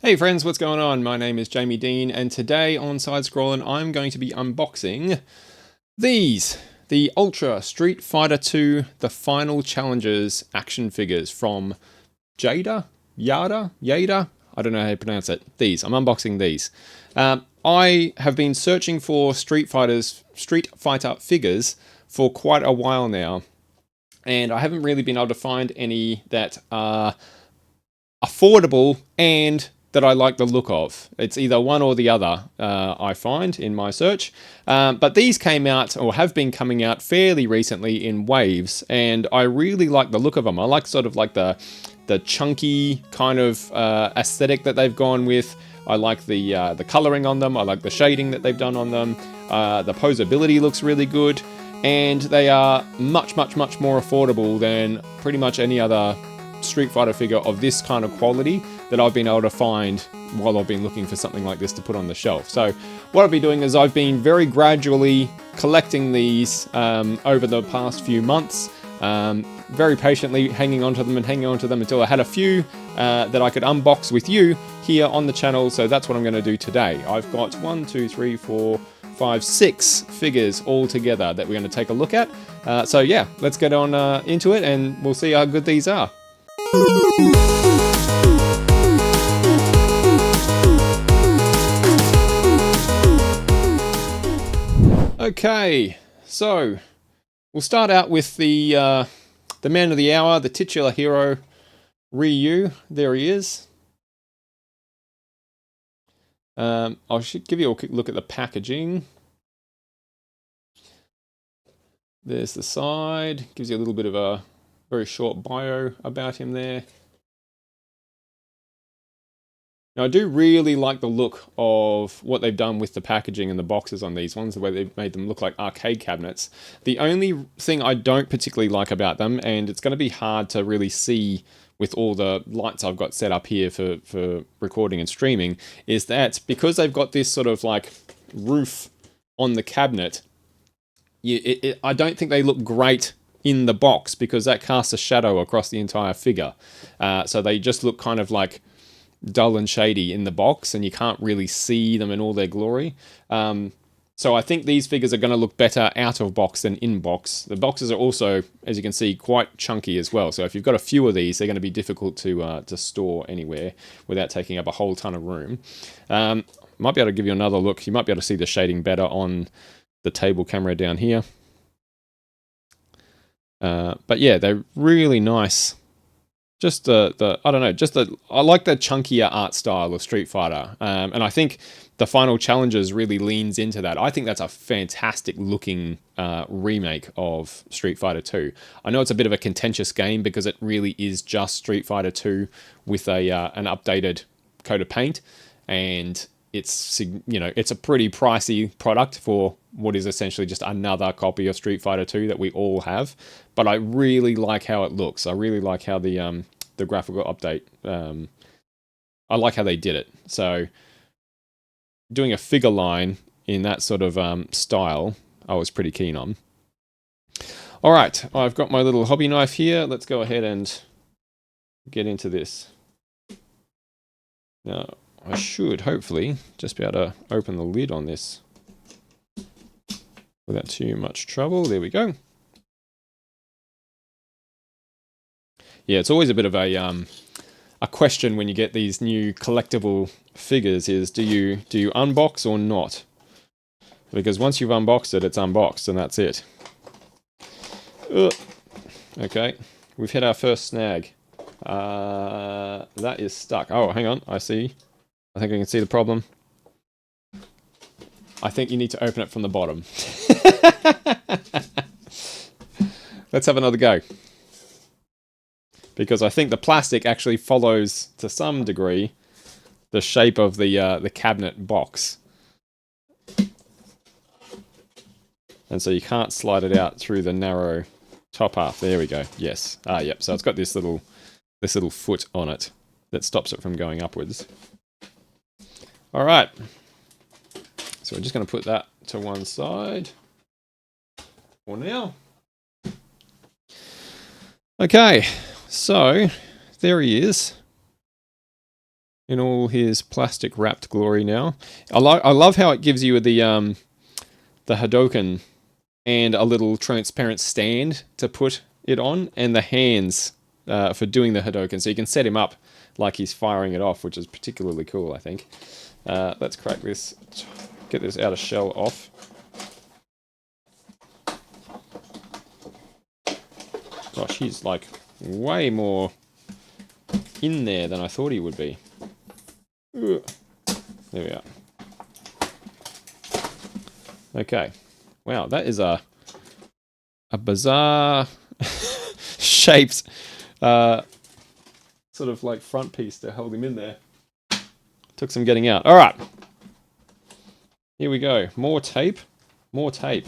Hey friends, what's going on? My name is Jamie Dean, and today on Sidescrollin, I'm going to be unboxing these, the Ultra Street Fighter 2 The Final Challengers action figures from Jada? Yada? I don't know how you pronounce it. I'm unboxing these. I have been searching for Street Fighter figures for quite a while now, and I haven't really been able to find any that are affordable and that I like the look of. It's either one or the other, I find in my search. But these came out or have been coming out fairly recently in waves, and I really like the look of them. I like sort of like the chunky kind of aesthetic that they've gone with. I like the coloring on them. I like the shading that they've done on them. The posability looks really good, and they are much more affordable than pretty much any other Street Fighter figure of this kind of quality that I've been able to find while I've been looking for something like this to put on the shelf. So what I've been doing is I've been very gradually collecting these over the past few months, very patiently hanging on to them until I had a few that I could unbox with you here on the channel. So that's what I'm going to do today. I've got 6 figures all together that we're going to take a look at. So yeah, let's get on into it, and we'll see how good these are. Okay, so we'll start out with the man of the hour, the titular hero, Ryu. There he is. I should give you a quick look at the packaging. There's the side, gives you a little bit of a very short bio about him there. Now, I do really like the look of what they've done with the packaging and the boxes on these ones, the way they've made them look like arcade cabinets. The only thing I don't particularly like about them, and it's going to be hard to really see with all the lights I've got set up here for recording and streaming, is that because they've got this sort of like roof on the cabinet, I don't think they look great in the box because that casts a shadow across the entire figure. So they just look kind of like dull and shady in the box, and you can't really see them in all their glory. So I think these figures are going to look better out of box than in box. The boxes are also, as you can see, quite chunky as well. So if you've got a few of these, they're going to be difficult to store anywhere without taking up a whole ton of room. Might be able to give you another look. You might be able to see the shading better on the table camera down here. But yeah, they're really nice. Just I don't know, I like the chunkier art style of Street Fighter, and I think the Final Challengers really leans into that. I think that's a fantastic looking remake of Street Fighter 2. I know it's a bit of a contentious game because it really is just Street Fighter 2 with an updated coat of paint, and it's a pretty pricey product for what is essentially just another copy of Street Fighter 2 that we all have. But I really like how it looks. I really like how the graphical update. I like how they did it. So doing a figure line in that sort of style, I was pretty keen on. All right, I've got my little hobby knife here. Let's go ahead and get into this. Now, I should hopefully just be able to open the lid on this without too much trouble. There we go. Yeah, it's always a bit of a question when you get these new collectible figures is do you unbox or not? Because once you've unboxed it, it's unboxed and that's it. Ugh. Okay, we've hit our first snag. That is stuck. Oh, hang on, I think I can see the problem. I think you need to open it from the bottom. Let's have another go. Because I think the plastic actually follows, to some degree, the shape of the cabinet box. And so you can't slide it out through the narrow top half. There we go. Yes. Yep. So it's got this little foot on it that stops it from going upwards. All right. So we're just going to put that to one side for now. Okay. So there he is. in all his plastic wrapped glory now. I love how it gives you the Hadoken and a little transparent stand to put it on, and the hands for doing the Hadoken, so you can set him up like he's firing it off, which is particularly cool, I think. Let's crack this, get this outer shell off. Gosh, he's like way more in there than I thought he would be. There we are. Okay. Wow, that is a bizarre shaped sort of like front piece to hold him in there. Took some getting out. All right. Here we go. More tape. More tape.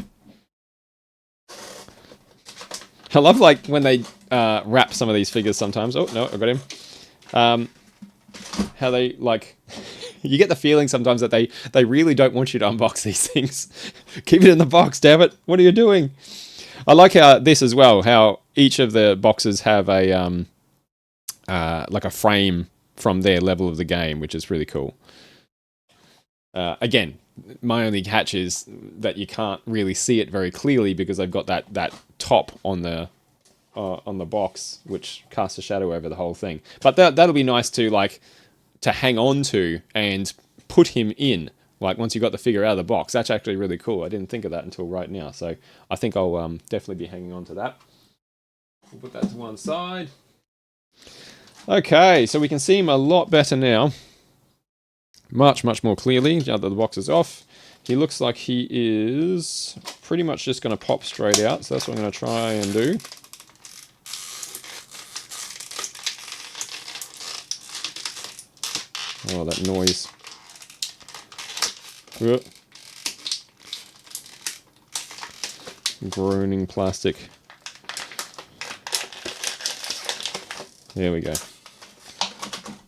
I love like when they wrap some of these figures sometimes. Oh, no, I got him. How they like... You get the feeling sometimes that they really don't want you to unbox these things. Keep it in the box, damn it. What are you doing? I like how this as well, how each of the boxes have a like a frame from their level of the game, which is really cool. Again, my only catch is that you can't really see it very clearly because I've got that top on the box, which casts a shadow over the whole thing. But that'll be nice to like to hang on to and put him in. Like once you got the figure out of the box, that's actually really cool. I didn't think of that until right now, so I think I'll definitely be hanging on to that. We'll put that to one side. Okay, so we can see him a lot better now. Much more clearly, now that the box is off. He looks like he is pretty much just going to pop straight out, so that's what I'm going to try and do. Oh, that noise. Groaning plastic. There we go.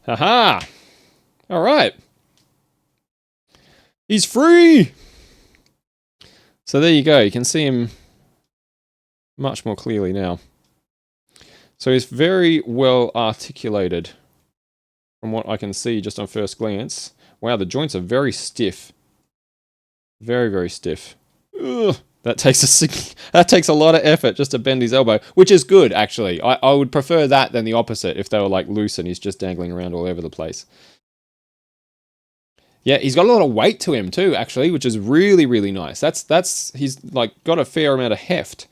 Haha! Alright. He's free! So there you go. You can see him much more clearly now. So he's very well articulated from what I can see just on first glance. Wow, the joints are very stiff. Very stiff. Ugh. That takes a lot of effort just to bend his elbow, which is good, actually. I would prefer that than the opposite if they were like loose and he's just dangling around all over the place. Yeah, he's got a lot of weight to him too, actually, which is really nice. He's like got a fair amount of heft.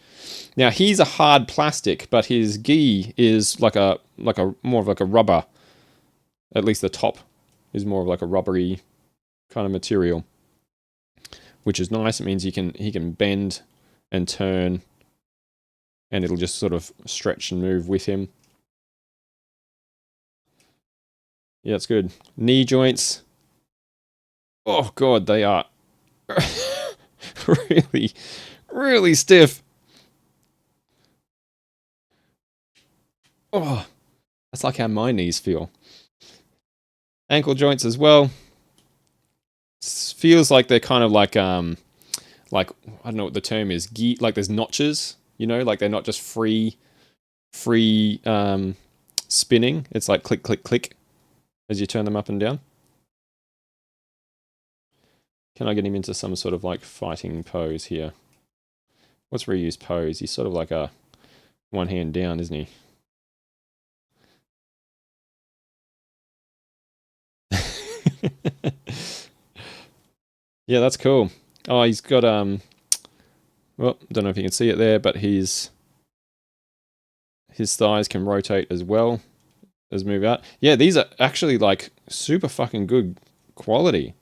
Now he's a hard plastic, but his gi is like a more of like a rubber. At least the top is more of like a rubbery kind of material, which is nice. It means he can bend and turn, and it'll just sort of stretch and move with him. Yeah, it's good. Knee joints. Oh god, they are really stiff. Oh, that's like how my knees feel. Ankle joints as well. Feels like they're kind of like I don't know what the term is. Like there's notches, you know, like they're not just free spinning. It's like click as you turn them up and down. Can I get him into some sort of like fighting pose here? What's Ryu's pose? He's sort of like a one hand down, isn't he? Yeah, that's cool. Oh, he's got well, don't know if you can see it there, but his thighs can rotate as well as move out. Yeah, these are actually like super fucking good quality.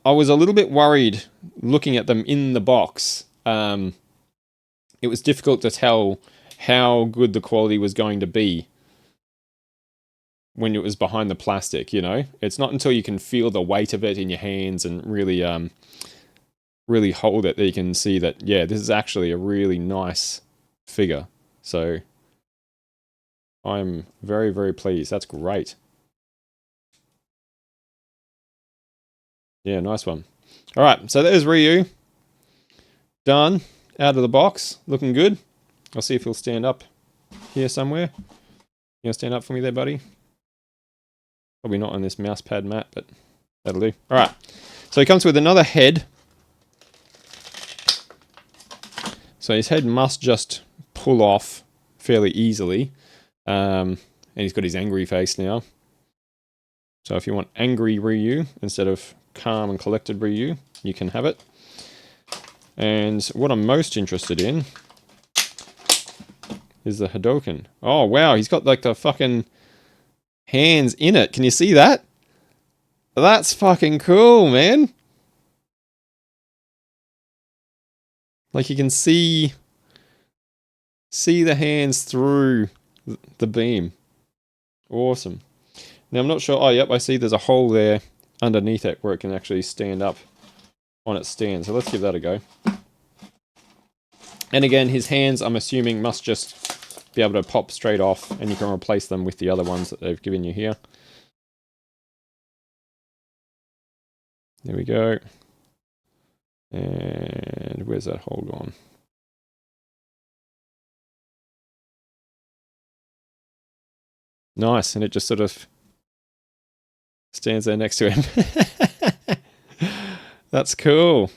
I was a little bit worried looking at them in the box. It was difficult to tell how good the quality was going to be when it was behind the plastic, you know? It's not until you can feel the weight of it in your hands and really really hold it that you can see that, yeah, this is actually a really nice figure. So I'm very pleased. That's great. Yeah, nice one. All right, so there's Ryu. Done. Out of the box. Looking good. I'll see if he'll stand up here somewhere. You gonna stand up for me there, buddy? Probably not on this mouse pad mat, but that'll do. All right. So he comes with another head. So his head must just pull off fairly easily. And he's got his angry face now. So if you want angry Ryu instead of calm and collected Ryu, you can have it. And what I'm most interested in is the Hadouken. Oh, wow. He's got like the fucking hands in it. Can you see that? That's fucking cool, man. Like you can see the hands through the beam. Awesome. Now I'm not sure. Oh, yep, I see there's a hole there underneath it where it can actually stand up on its stand. So let's give that a go. And again, his hands, I'm assuming, must just be able to pop straight off, and you can replace them with the other ones that they've given you here. There we go. And where's that hole gone? Nice, and it just sort of stands there next to him. That's cool.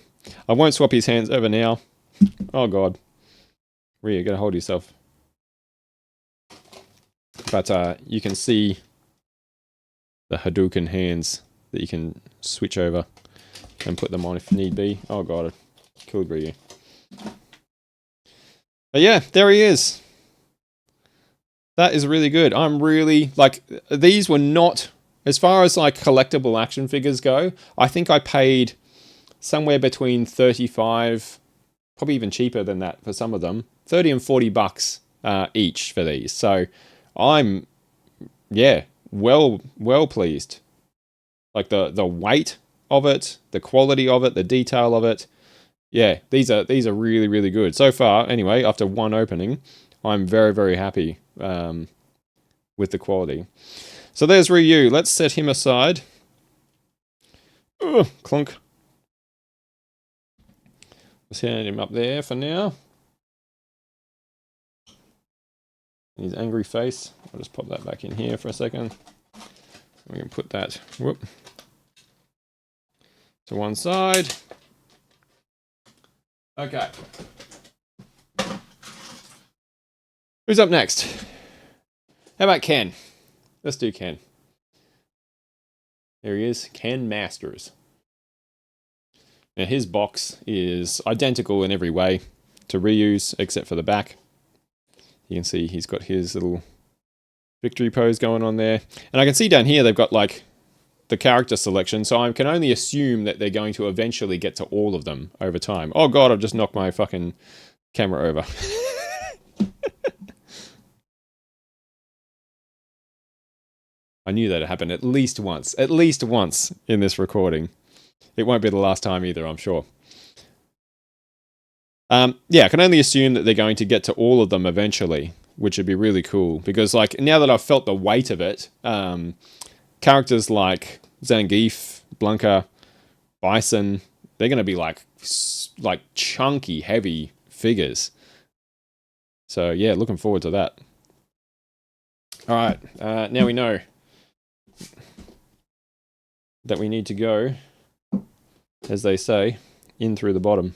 I won't swap his hands over now. Oh god. Rhea, you gotta hold yourself. But you can see the Hadouken hands that you can switch over and put them on if need be. Oh god, I killed Ryu. But yeah, there he is. That is really good. I'm really, like, these were not, as far as like collectible action figures go, I think I paid somewhere between 35, probably even cheaper than that for some of them, 30 and 40 bucks each for these. So I'm, yeah, well pleased. Like the weight of it, the quality of it, the detail of it. Yeah, these are really, really good. So far, anyway, after one opening, I'm very, very happy with the quality. So there's Ryu. Let's set him aside. Ugh, clunk. Let's hand him up there for now. His angry face. I'll just pop that back in here for a second. We can put that to one side. Okay. Who's up next? How about Ken? Let's do Ken. There he is, Ken Masters. Now his box is identical in every way to Ryu's, except for the back. You can see he's got his little victory pose going on there. And I can see down here they've got like the character selection, so I can only assume that they're going to eventually get to all of them over time. Oh god, I've just knocked my fucking camera over. I knew that'd happen at least once in this recording. It won't be the last time either, I'm sure. Yeah, I can only assume that they're going to get to all of them eventually, which would be really cool. Because, like, now that I've felt the weight of it, characters like Zangief, Blanca, Bison, they're going to be like chunky, heavy figures. So, yeah, looking forward to that. All right, now we know that we need to go, as they say, in through the bottom.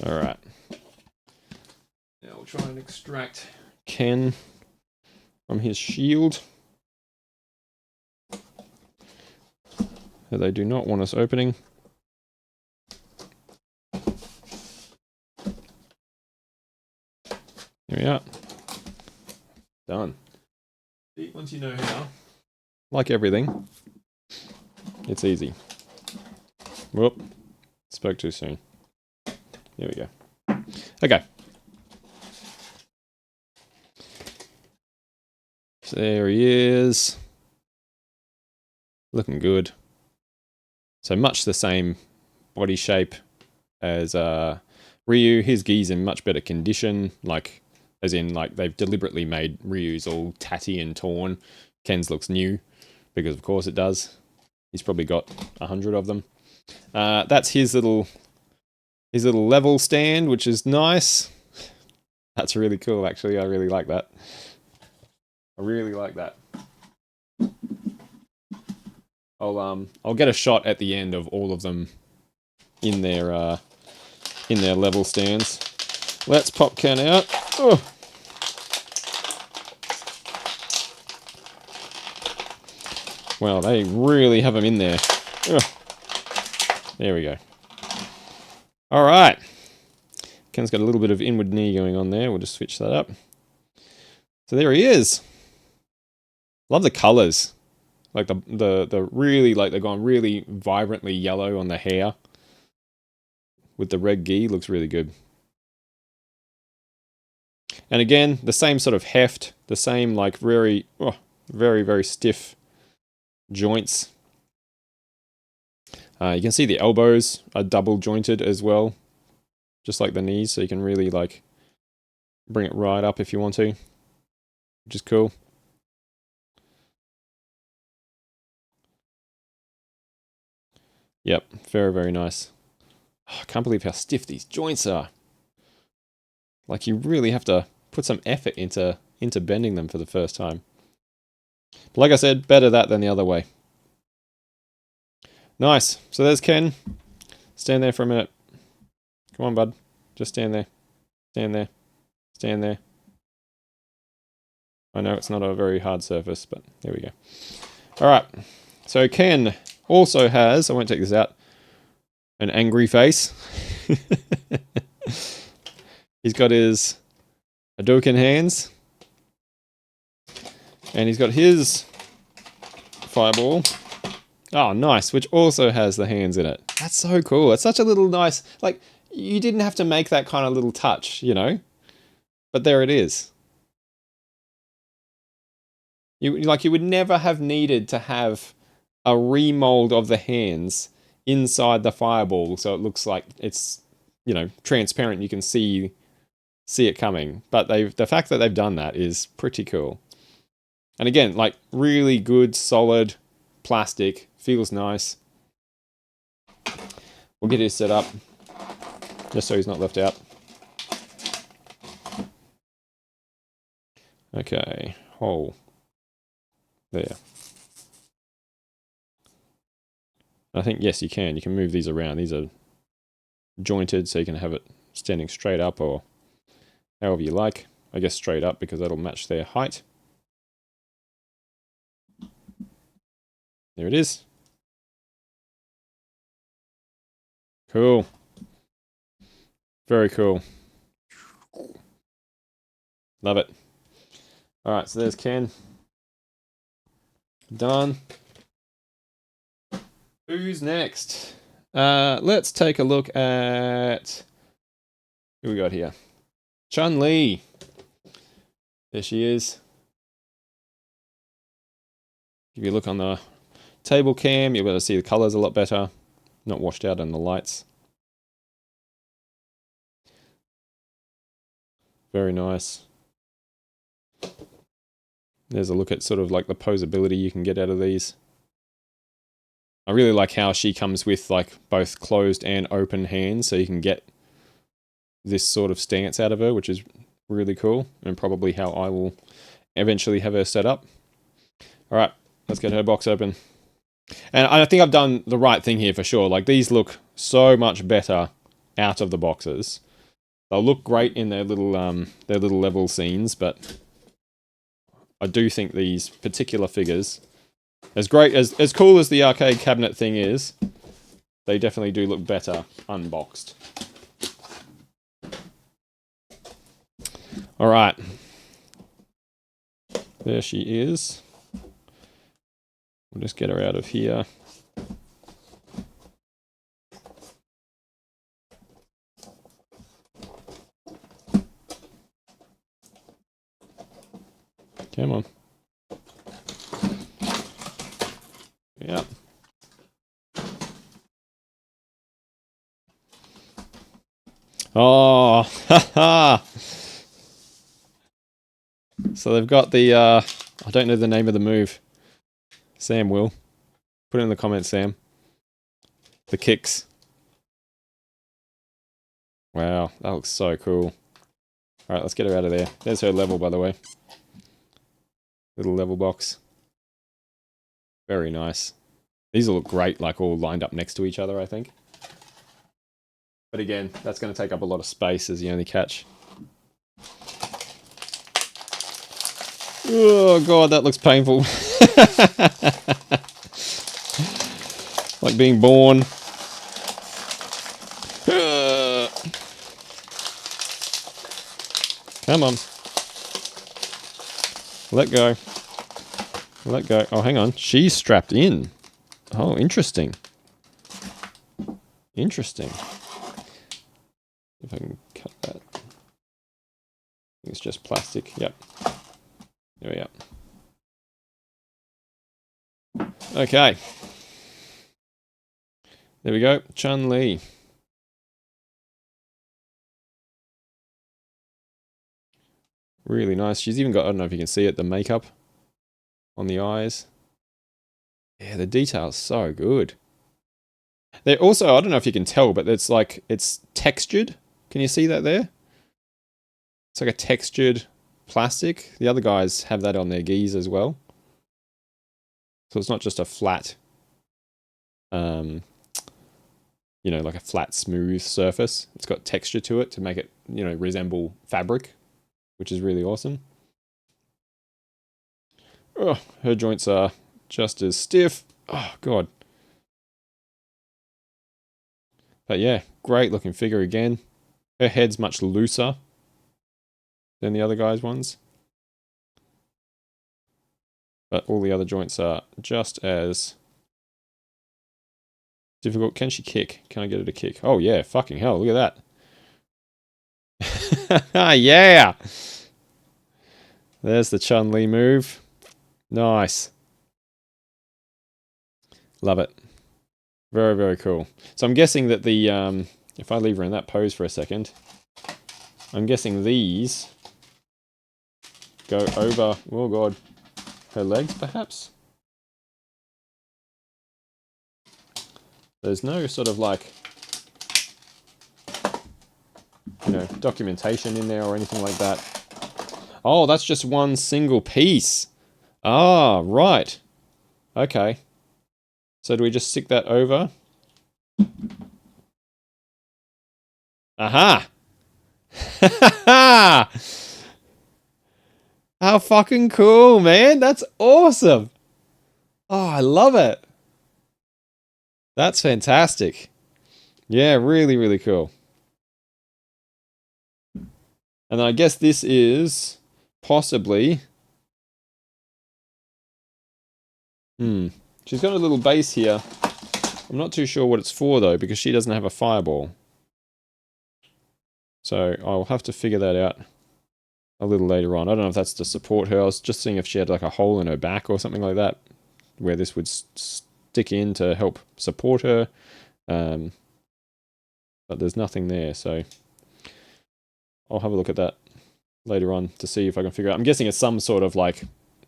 All right. Now we'll try and extract Ken from his shield. They do not want us opening. Here we are. Done. Once you know how, like everything, it's easy. Whoop. Spoke too soon. There we go. Okay. So there he is. Looking good. So much the same body shape as Ryu. His gi's in much better condition, like as in like they've deliberately made Ryu's all tatty and torn. Ken's looks new, because of course it does. He's probably got 100 of them. That's his little level stand, which is nice. That's really cool, actually. I really like that. I really like that. I'll get a shot at the end of all of them in their level stands. Let's pop Ken out. Oh. Well, they really have them in there. Ugh. There we go. All right. Ken's got a little bit of inward knee going on there. We'll just switch that up. So there he is. Love the colors. Like the really, like they've gone really vibrantly yellow on the hair. With the red gi, looks really good. And again, the same sort of heft, the same like very, very stiff joints. You can see the elbows are double jointed as well, just like the knees, so you can really like bring it right up if you want to, which is cool. Yep, very nice. Oh, I can't believe how stiff these joints are. Like you really have to put some effort into bending them for the first time. But like I said, better that than the other way. Nice. So there's Ken. Stand there for a minute. Come on, bud. Just stand there. Stand there. Stand there. I know it's not a very hard surface, but there we go. All right. So Ken also has, I won't take this out, an angry face. He's got his Hadouken hands. And he's got his fireball. Oh, nice. Which also has the hands in it. That's so cool. It's such a little nice, like, you didn't have to make that kind of little touch, you know? But there it is. You would never have needed to have a remold of the hands inside the fireball so it looks like it's, you know, transparent. You can see it coming. But the fact that they've done that is pretty cool. And again, like really good, solid plastic. Feels nice. We'll get his set up just so he's not left out. Okay, hole. There. I think, yes, you can. You can move these around. These are jointed, so you can have it standing straight up or however you like. I guess straight up because that'll match their height. There it is. Cool. Very cool. Love it. All right, so there's Ken. Done. Who's next? Let's take a look at who we got here. Chun-Li. There she is. Give you a look on the table cam, you'll be able to see the colors a lot better. Not washed out in the lights. Very nice. There's a look at sort of like the posability you can get out of these. I really like how she comes with like both closed and open hands, so you can get this sort of stance out of her, which is really cool, and probably how I will eventually have her set up. All right, let's get her box open. And I think I've done the right thing here for sure. Like these look so much better out of the boxes. They'll look great in their little level scenes, but I do think these particular figures, as cool as the arcade cabinet thing is, they definitely do look better unboxed. All right. There she is. We'll just get her out of here. Come on. Yeah. Oh, haha. So they've got the, I don't know the name of the move. Sam will. Put it in the comments, Sam. The kicks. Wow, that looks so cool. Alright, let's get her out of there. There's her level, by the way. Little level box. Very nice. These will look great, like all lined up next to each other, I think. But again, that's going to take up a lot of space as the only catch. Oh god, that looks painful. Like being born. Come on. Let go. Let go. Oh, hang on. She's strapped in. Oh, interesting. Interesting. If I can cut that. I think it's just plastic. Yep. There we go. Okay. There we go. Chun-Li. Really nice. She's even got, I don't know if you can see it, the makeup on the eyes. Yeah, the detail's so good. They're also, I don't know if you can tell, but it's like, it's textured. Can you see that there? It's like a textured plastic. The other guys have that on their gis as well. So it's not just a flat, you know, like a flat, smooth surface. It's got texture to it to make it, you know, resemble fabric, which is really awesome. Oh, her joints are just as stiff. Oh, God. But yeah, great looking figure again. Her head's much looser than the other guys' ones. But all the other joints are just as difficult. Can she kick? Can I get her to kick? Oh yeah, fucking hell, look at that. Yeah! There's the Chun-Li move. Nice. Love it. Very, very cool. So I'm guessing that the, if I leave her in that pose for a second, I'm guessing these go over, oh god, her legs perhaps? There's no sort of like, you know, documentation in there or anything like that. Oh, that's just one single piece. Ah, right. Okay. So do we just stick that over? Aha! How fucking cool, man! That's awesome! Oh, I love it! That's fantastic. Yeah, really, really cool. And I guess this is possibly... She's got a little base here. I'm not too sure what it's for, though, because she doesn't have a fireball. So I'll have to figure that out a little later on. I don't know if that's to support her. I was just seeing if she had like a hole in her back or something like that, where this would stick in to help support her. But there's nothing there, so I'll have a look at that later on to see if I can figure out. I'm guessing it's some sort of like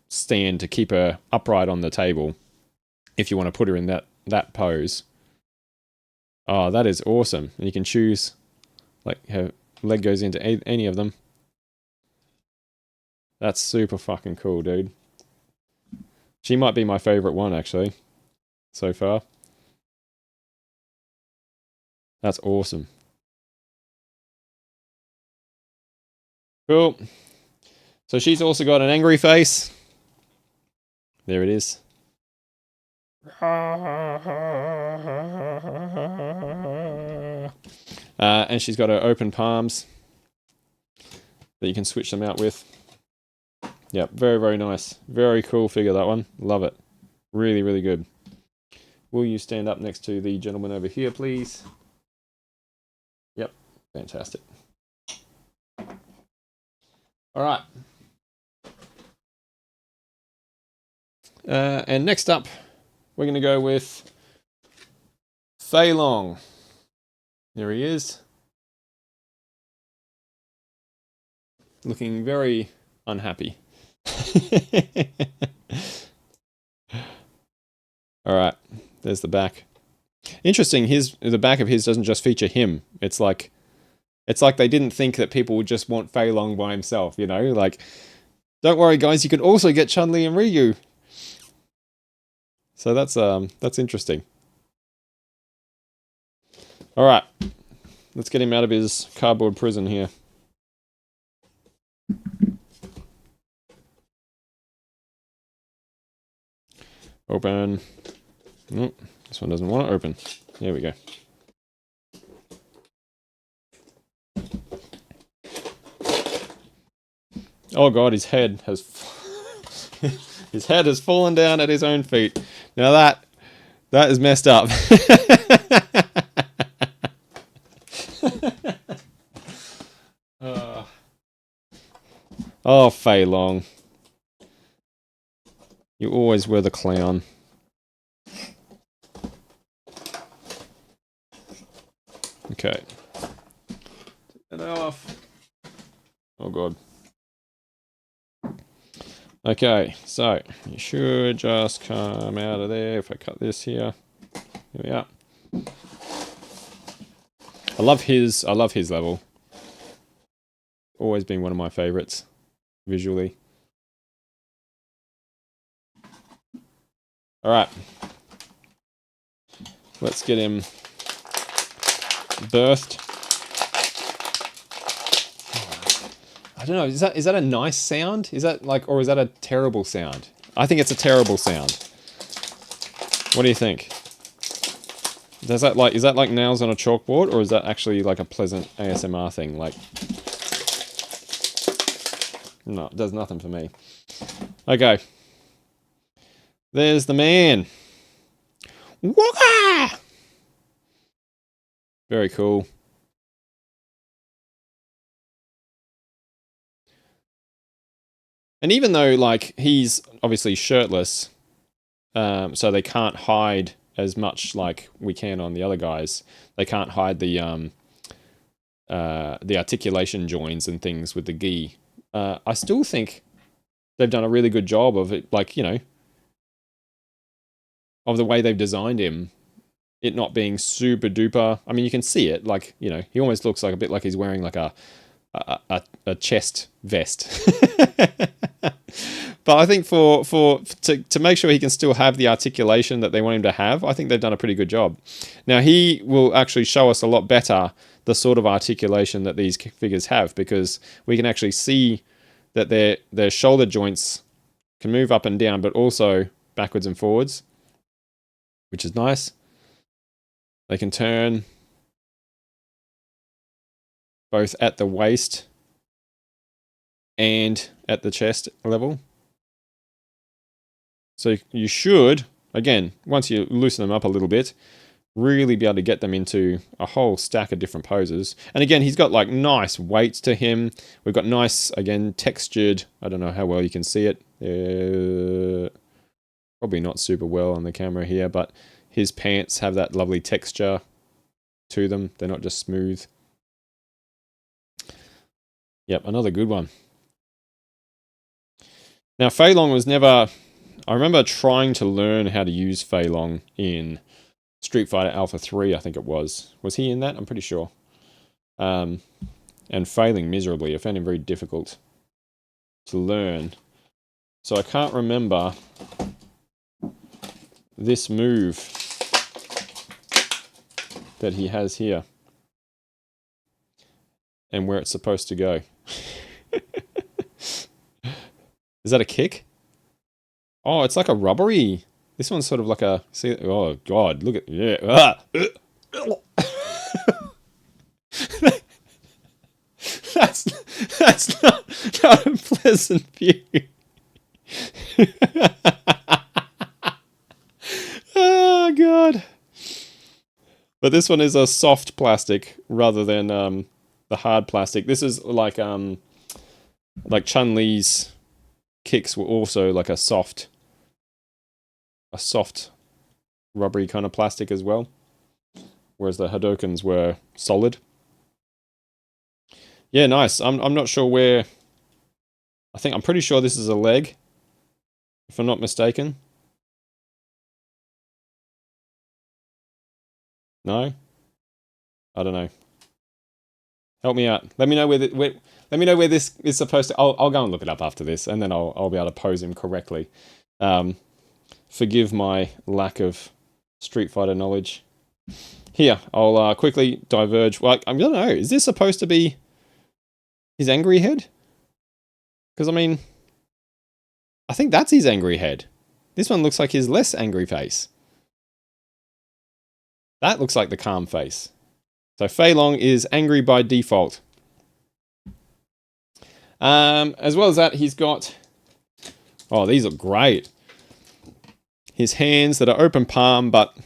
stand to keep her upright on the table if you want to put her in that pose. Oh, that is awesome. And you can choose, like, her leg goes into any of them. That's super fucking cool, dude. She might be my favorite one, actually, so far. That's awesome. Cool. So she's also got an angry face. There it is. And she's got her open palms that you can switch them out with. Yep, very, very nice. Very cool figure, that one. Love it. Really, really good. Will you stand up next to the gentleman over here, please? Yep, fantastic. All right. And next up, we're going to go with Fei Long. There he is. Looking very unhappy. All right, there's the back. Interesting, the back of his doesn't just feature him. It's like It's like they didn't think that people would just want Fei Long by himself, you know? Like, don't worry, guys, you can also get Chun-Li and Ryu. So that's interesting. All right, let's get him out of his cardboard prison here. Open. Nope, this one doesn't want to open. There we go. Oh god, his head has his head has fallen down at his own feet. Now that is messed up. Oh, Fei Long. You always were the clown. Okay. Take that off. Oh god. Okay, so you should just come out of there if I cut this here. Here we are. I love his level. Always been one of my favorites visually. All right. Let's get him birthed. I don't know, is that a nice sound? Is that like, or is that a terrible sound? I think it's a terrible sound. What do you think? Is that like nails on a chalkboard, or is that actually like a pleasant ASMR thing? Like, no, it does nothing for me. Okay. There's the man. Waka! Very cool. And even though, like, he's obviously shirtless, so they can't hide as much like we can on the other guys. They can't hide the articulation joins and things with the gi. I still think they've done a really good job of it, like, you know, of the way they've designed him. It not being super duper. I mean, you can see it, like, you know, he almost looks like a bit like he's wearing like a chest vest. But I think to make sure he can still have the articulation that they want him to have, I think they've done a pretty good job. Now, he will actually show us a lot better the sort of articulation that these figures have, because we can actually see that their shoulder joints can move up and down, but also backwards and forwards, which is nice. They can turn both at the waist and at the chest level. So you should, again, once you loosen them up a little bit, really be able to get them into a whole stack of different poses. And again, he's got like nice weights to him. We've got nice, again, textured, I don't know how well you can see it. Probably not super well on the camera here, but his pants have that lovely texture to them. They're not just smooth. Yep, another good one. Now, Fei Long was never... I remember trying to learn how to use Fei Long in Street Fighter Alpha 3, I think it was. Was he in that? I'm pretty sure. And failing miserably. I found him very difficult to learn. So I can't remember this move that he has here and where it's supposed to go. Is that a kick? Oh, it's like a rubbery. This one's sort of like a... See, oh, God, look at... Yeah. That's not a pleasant view. Oh, God. But this one is a soft plastic rather than the hard plastic. This is like Chun-Li's kicks were also like a soft rubbery kind of plastic as well, whereas the Hadokens were solid. Yeah, nice. I'm not sure where. I'm pretty sure this is a leg, if I'm not mistaken. No? I don't know. Help me out. Let me know let me know where this is supposed to. I'll go and look it up after this, and then I'll be able to pose him correctly. Forgive my lack of Street Fighter knowledge. Here, I'll quickly diverge. Well, I don't know. Is this supposed to be his angry head? Because I mean, I think that's his angry head. This one looks like his less angry face. That looks like the calm face. So Fei Long is angry by default. As well as that, he's got... Oh, these look great. His hands that are open palm, but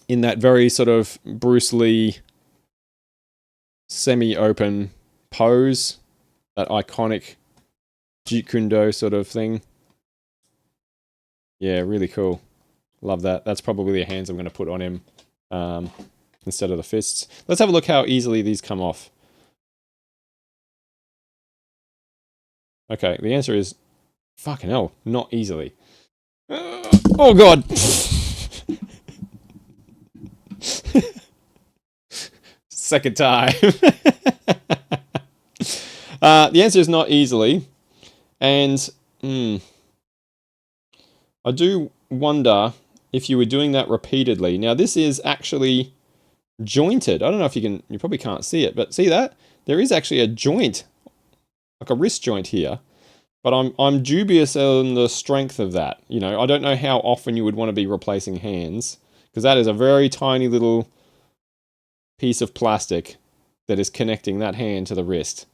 in that very sort of Bruce Lee semi-open pose. That iconic Jeet Kune Do sort of thing. Yeah, really cool. Love that. That's probably the hands I'm going to put on him instead of the fists. Let's have a look how easily these come off. Okay, the answer is fucking hell, not easily. Oh god! Second time. The answer is not easily. And I do wonder if you were doing that repeatedly. Now this is actually jointed. I don't know if you probably can't see it, but see that? There is actually a joint, like a wrist joint here. But I'm dubious on the strength of that. You know, I don't know how often you would want to be replacing hands, because that is a very tiny little piece of plastic that is connecting that hand to the wrist.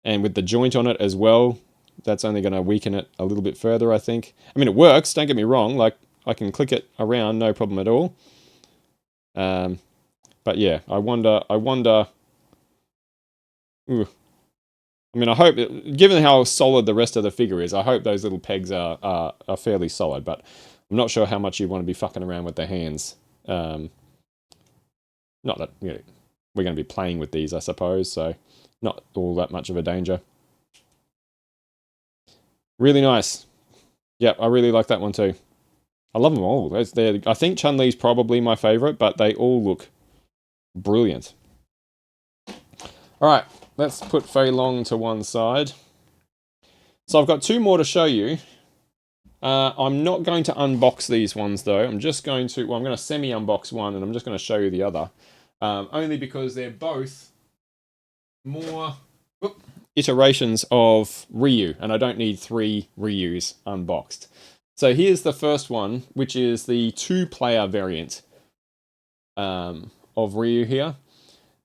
And with the joint on it as well, that's only going to weaken it a little bit further, I think. I mean, it works, don't get me wrong. Like, I can click it around, no problem at all. But yeah, I wonder... Ooh. I mean, I hope, given how solid the rest of the figure is, I hope those little pegs are fairly solid, but I'm not sure how much you want to be fucking around with the hands. Not that, you know, we're going to be playing with these, I suppose, so not all that much of a danger. Really nice. Yep, I really like that one too. I love them all. I think Chun-Li's probably my favorite, but they all look brilliant. Alright, let's put Fei Long to one side. So I've got two more to show you. I'm not going to unbox these ones though. I'm just going to, well, I'm going to semi-unbox one and I'm just going to show you the other. Only because they're both more iterations of Ryu, and I don't need 3 Ryus unboxed. So here's the first one, which is the 2-player variant of Ryu here.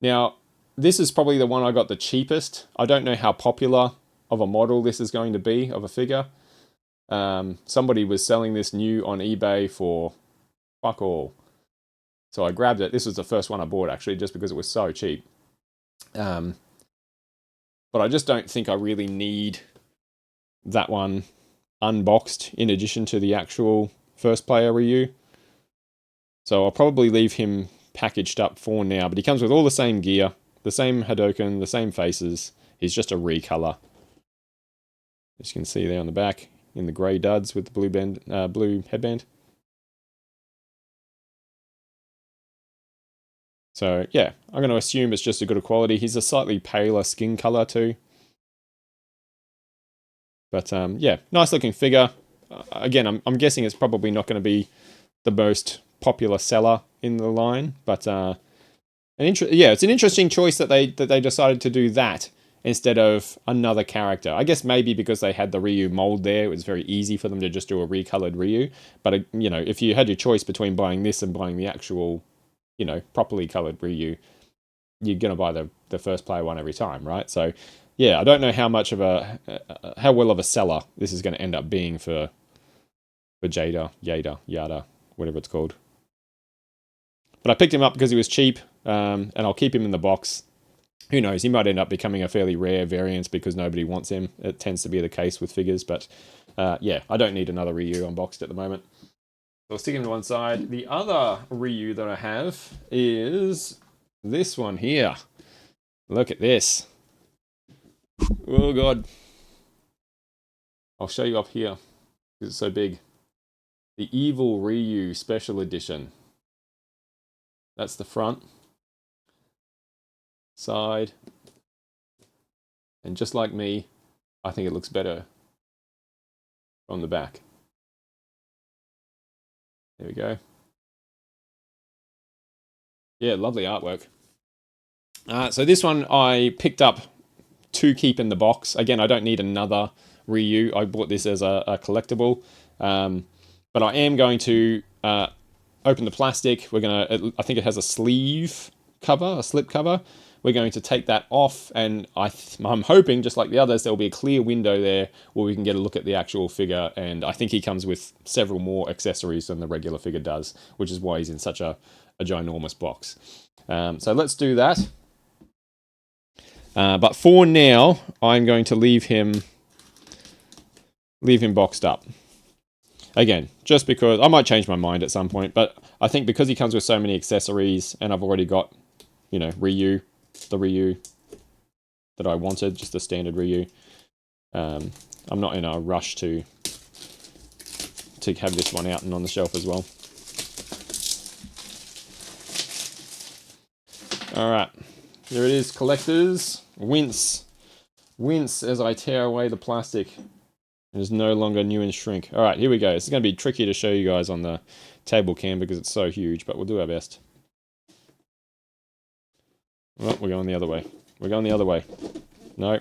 Now, this is probably the one I got the cheapest. I don't know how popular of a model this is going to be of a figure. Somebody was selling this new on eBay for fuck all. So I grabbed it. This was the first one I bought, actually, just because it was so cheap. But I just don't think I really need that one unboxed in addition to the actual first player Ryu. So I'll probably leave him packaged up for now, but he comes with all the same gear, the same Hadouken, the same faces. He's just a recolor. As you can see there on the back, in the grey duds with the blue headband. So yeah, I'm going to assume it's just a good quality. He's a slightly paler skin color too. But yeah, nice looking figure. Again, I'm guessing it's probably not going to be the most popular seller in the line, but yeah, it's an interesting choice that they decided to do that instead of another character. I guess maybe because they had the Ryu mold there, it was very easy for them to just do a recolored Ryu. But you know, if you had your choice between buying this and buying the actual, you know, properly colored Ryu, you're gonna buy the first player one every time, right? So yeah, I don't know how much of how well of a seller this is going to end up being for Jada, whatever it's called. But I picked him up because he was cheap, and I'll keep him in the box. Who knows, he might end up becoming a fairly rare variant because nobody wants him. It tends to be the case with figures, but yeah, I don't need another Ryu unboxed at the moment. So I'll stick him to one side. The other Ryu that I have is this one here. Look at this. Oh god. I'll show you up here because it's so big. The Evil Ryu Special Edition. That's the front. side. And just like me, I think it looks better from the back. There we go. Yeah, lovely artwork. So this one I picked up to keep in the box. Again, I don't need another Ryu. I bought this as a collectible. But I am going to open the plastic. I think it has a sleeve cover, a slip cover. We're going to take that off, and I'm hoping, just like the others, there'll be a clear window there where we can get a look at the actual figure. And I think he comes with several more accessories than the regular figure does, which is why he's in such a ginormous box. So let's do that. But for now, I'm going to leave him boxed up. Again, just because I might change my mind at some point, but I think because he comes with so many accessories, and I've already got, Ryu, the Ryu that I wanted, just the standard Ryu. I'm not in a rush to have this one out and on the shelf as well. All right, here it is, collectors. Wince as I tear away the plastic. It is no longer new and shrink. All right, here we go. This is going to be tricky to show you guys on the table cam because it's so huge, but we'll do our best. Oh, we're going the other way. We're going the other way. No.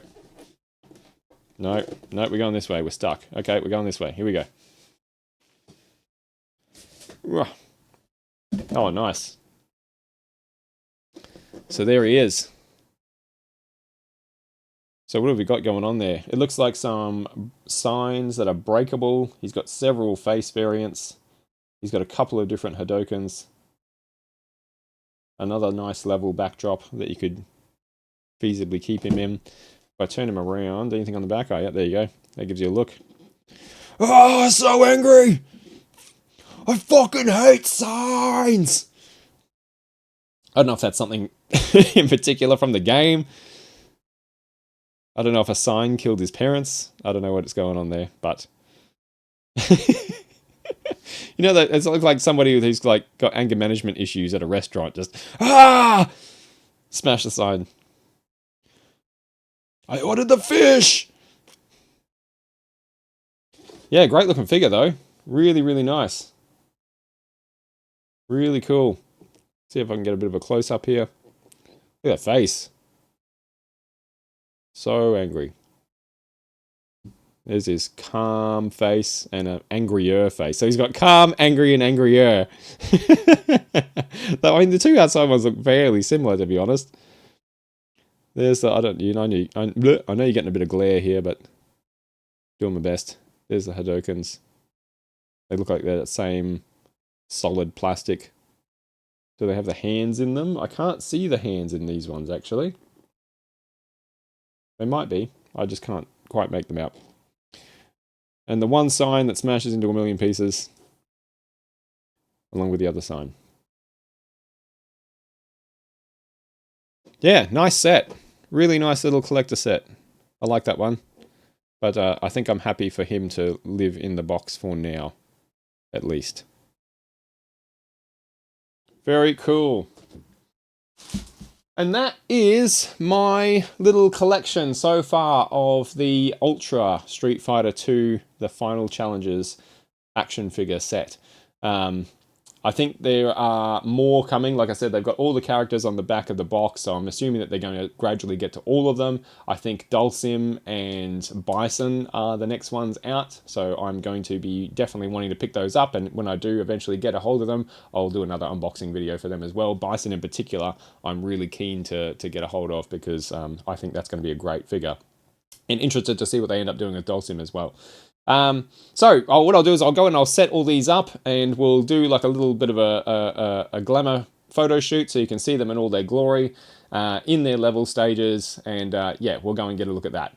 No, we're going this way. We're stuck. Okay, we're going this way. Here we go. Oh, nice. So there he is. So what have we got going on there? It looks like some signs that are breakable. He's got several face variants. He's got a couple of different Hadokens. Another nice level backdrop that you could feasibly keep him in. If I turn him around, anything on the back? Oh, yeah, there you go. That gives you a look. Oh, I'm so angry! I fucking hate signs! I don't know if that's something in particular from the game. I don't know if a sign killed his parents. I don't know what's going on there, but... it's like somebody who's got anger management issues at a restaurant. Just, smash the sign. I ordered the fish! Yeah, great looking figure though. Really, really nice. Really cool. See if I can get a bit of a close up here. Look at that face. So angry. There's his calm face and an angrier face. So he's got calm, angry, and angrier. I mean, the two outside ones look fairly similar, to be honest. There's the, I know you're getting a bit of glare here, but doing my best. There's the Hadokens. They look like they're that same solid plastic. Do they have the hands in them? I can't see the hands in these ones, actually. They might be. I just can't quite make them out. And the one sign that smashes into a million pieces, along with the other sign. Yeah, nice set. Really nice little collector set. I like that one. But I think I'm happy for him to live in the box for now, at least. Very cool. And that is my little collection so far of the Ultra Street Fighter 2, the Final Challenges action figure set. I think there are more coming. Like I said, they've got all the characters on the back of the box, so I'm assuming that they're going to gradually get to all of them. I think Dulcim and Bison are the next ones out, so I'm going to be definitely wanting to pick those up, and when I do eventually get a hold of them, I'll do another unboxing video for them as well. Bison in particular, I'm really keen to get a hold of because I think that's going to be a great figure. And interested to see what they end up doing with Dulcim as well. So what I'll do is I'll go and I'll set all these up and we'll do like a little bit of a glamour photo shoot so you can see them in all their glory in their level stages, and yeah, we'll go and get a look at that.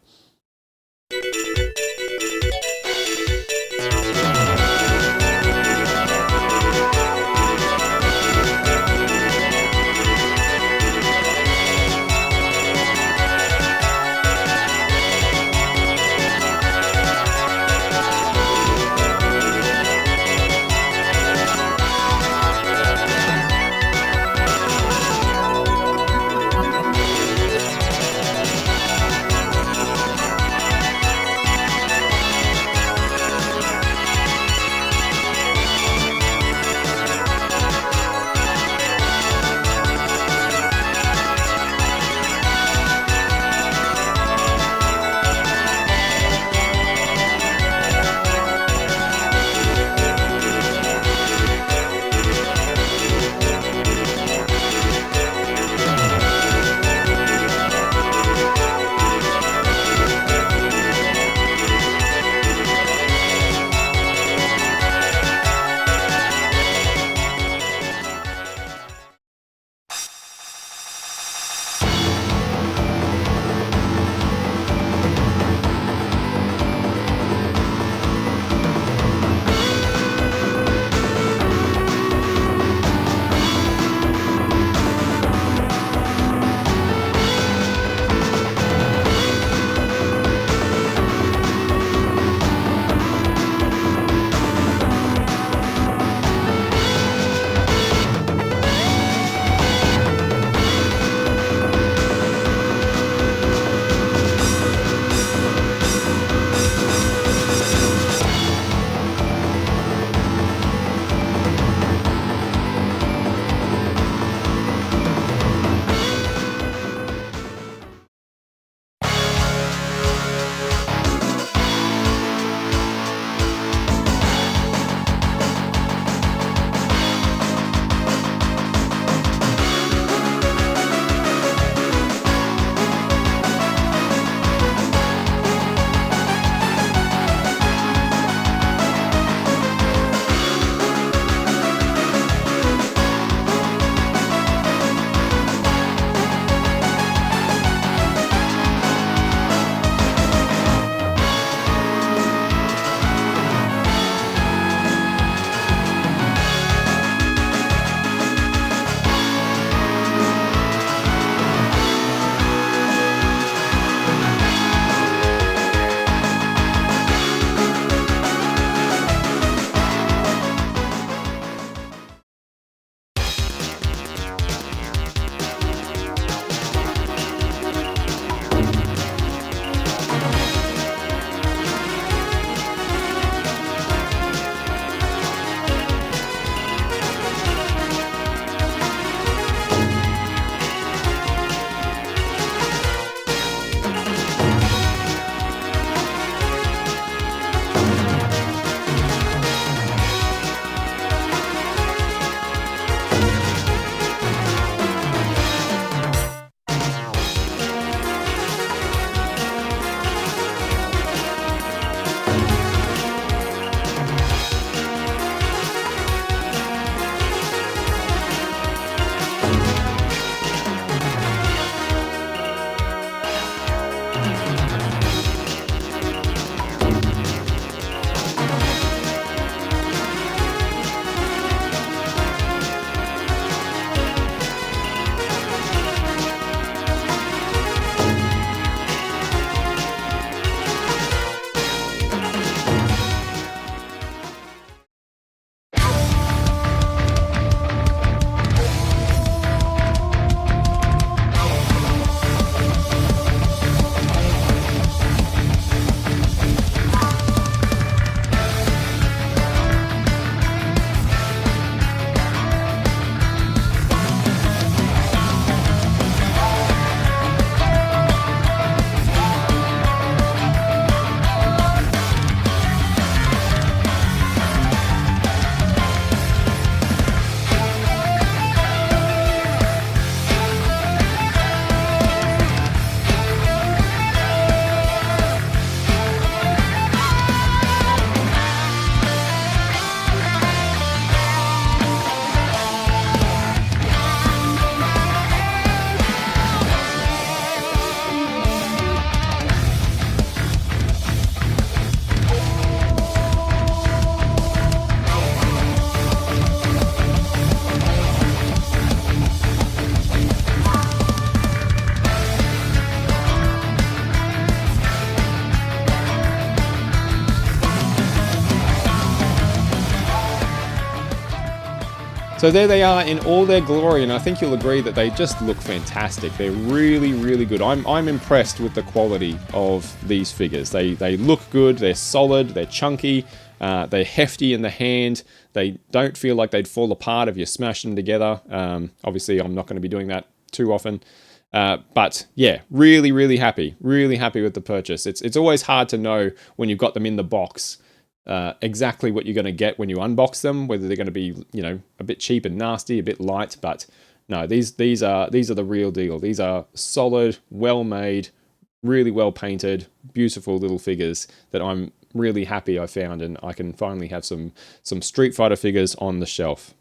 So there they are in all their glory, and I think you'll agree that they just look fantastic. They're really, really good. I'm impressed with the quality of these figures. They look good, they're solid, they're chunky, they're hefty in the hand. They don't feel like they'd fall apart if you smash them together. Obviously, I'm not going to be doing that too often. But yeah, really, really happy with the purchase. It's always hard to know when you've got them in the box exactly what you're going to get when you unbox them, whether they're going to be, you know, a bit cheap and nasty, a bit light. But no, these are the real deal. These are solid, well made, really well painted, beautiful little figures that I'm really happy I found, and I can finally have some Street Fighter figures on the shelf.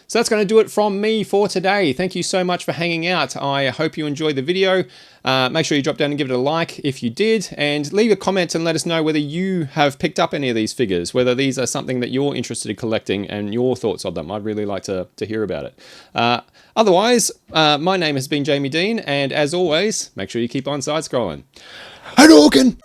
So that's going to do it from me for today. Thank you so much for hanging out. I hope you enjoyed the video. Make sure you drop down and give it a like if you did, and leave a comment and let us know whether you have picked up any of these figures, whether these are something that you're interested in collecting and your thoughts on them. I'd really like to hear about it. Otherwise, my name has been Jamie Dean, and as always, make sure you keep on side-scrolling. Hadouken!